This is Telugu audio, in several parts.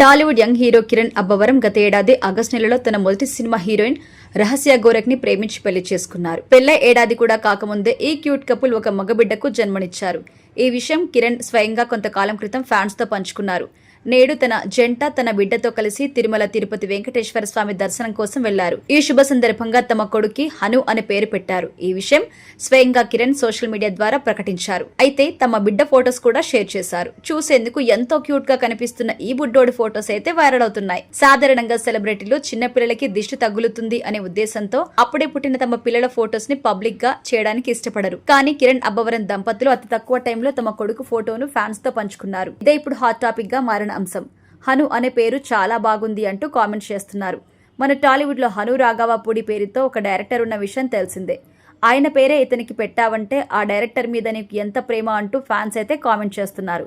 టాలీవుడ్ యంగ్ హీరో కిరణ్ అబ్బవరం గత ఏడాది ఆగస్టు నెలలో తన మొదటి సినిమా హీరోయిన్ రహస్య గోరఖ్ ని ప్రేమించి పెళ్లి చేసుకున్నారు. పెళ్లై ఏడాది కూడా కాకముందే ఈ క్యూట్ కపుల్ ఒక మగబిడ్డకు జన్మనిచ్చారు. ఈ విషయం కిరణ్ స్వయంగా కొంతకాలం క్రితం ఫ్యాన్స్ తో పంచుకున్నారు. నేడు తన జంట తన బిడ్డతో కలిసి తిరుమల తిరుపతి వెంకటేశ్వర స్వామి దర్శనం కోసం వెళ్లారు. ఈ శుభ సందర్భంగా తమ కొడుకి హను అనే పేరు పెట్టారు. ఈ విషయం స్వయంగా కిరణ్ సోషల్ మీడియా ద్వారా ప్రకటించారు. అయితే తమ బిడ్డ ఫోటోస్ కూడా షేర్ చేశారు. చూసేందుకు ఎంతో క్యూట్ గా కనిపిస్తున్న ఈ బుడ్డోడి ఫోటోస్ అయితే వైరల్ అవుతున్నాయి. సాధారణంగా సెలబ్రిటీలు చిన్న పిల్లలకి దిష్టి తగులుతుంది అనే ఉద్దేశంతో అప్పుడే పుట్టిన తమ పిల్లల ఫోటోస్ ని పబ్లిక్ గా చేయడానికి ఇష్టపడరు. కానీ కిరణ్ అబ్బవరం దంపతులు అతి తక్కువ టైంలో తమ కొడుకు ఫోటోను ఫ్యాన్స్ తో పంచుకున్నారు. ఇదే ఇప్పుడు హాట్ టాపిక్ గా మారిన అంశం. హను అనే పేరు చాలా బాగుంది అంటూ కామెంట్స్ చేస్తున్నారు. మన టాలీవుడ్ లో హను రాఘవపూడి పేరుతో ఒక డైరెక్టర్ ఉన్న విషయం తెలిసిందే. ఆయన పేరే ఇతనికి పెట్టావంటే ఆ డైరెక్టర్ మీద నీకు ఎంత ప్రేమ అంటూ ఫ్యాన్స్ అయితే కామెంట్ చేస్తున్నారు.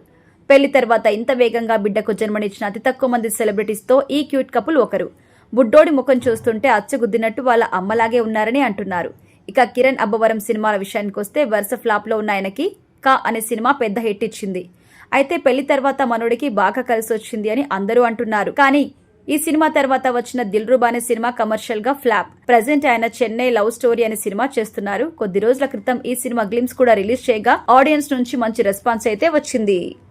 పెళ్లి తర్వాత ఇంత వేగంగా బిడ్డకు జన్మనిచ్చిన అతి తక్కువ మంది సెలబ్రిటీస్ తో ఈ క్యూట్ కపుల్ ఒకరు. బుడ్డోడి ముఖం చూస్తుంటే అచ్చగుద్దినట్టు వాళ్ళ అమ్మలాగే ఉన్నారని అంటున్నారు. ఇక కిరణ్ అబ్బవరం సినిమాల విషయానికి వస్తే వరుస ఫ్లాప్ లో ఉన్న ఆయనకి కా అనే సినిమా పెద్ద హిట్ ఇచ్చింది. అయితే పెళ్లి తర్వాత మనోడికి బాగా కలిసి వచ్చింది అని అందరూ అంటున్నారు. కానీ ఈ సినిమా తర్వాత వచ్చిన దిల్రుబా అనే సినిమా కమర్షియల్ గా ఫ్లాప్. ప్రెజెంట్ ఆయన చెన్నై లవ్ స్టోరీ అనే సినిమా చేస్తున్నారు. కొద్ది రోజుల క్రితం ఈ సినిమా గ్లిమ్స్ కూడా రిలీజ్ చేయగా ఆడియన్స్ నుంచి మంచి రెస్పాన్స్ అయితే వచ్చింది.